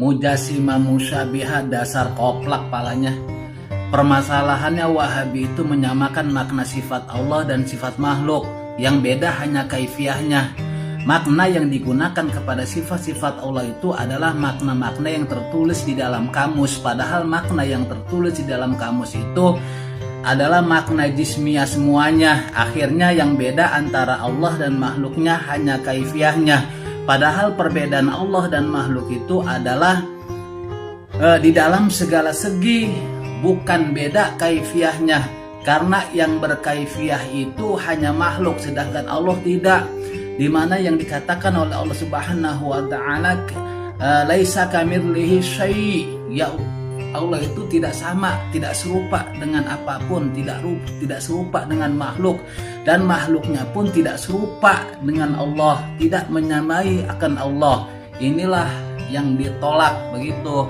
Mujasimah musyabihat, dasar koplak palanya. Permasalahannya Wahabi itu menyamakan makna sifat Allah dan sifat makhluk. Yang beda hanya kaifiahnya. Makna yang digunakan kepada sifat-sifat Allah itu adalah makna-makna yang tertulis di dalam kamus. Padahal makna yang tertulis di dalam kamus itu adalah makna jismiyah semuanya. Akhirnya yang beda antara Allah dan makhluknya hanya kaifiahnya. Padahal perbedaan Allah dan makhluk itu adalah di dalam segala segi, bukan beda kaifiahnya. Karena yang berkaifiah itu hanya makhluk, sedangkan Allah tidak. Dimana yang dikatakan oleh Allah Subhanahu wa Ta'ala, laisa kamitslihi syai', ya Allah itu tidak sama, tidak serupa dengan apapun, tidak serupa dengan makhluk, dan makhluknya pun tidak serupa dengan Allah, tidak menyamai akan Allah. Inilah yang ditolak begitu.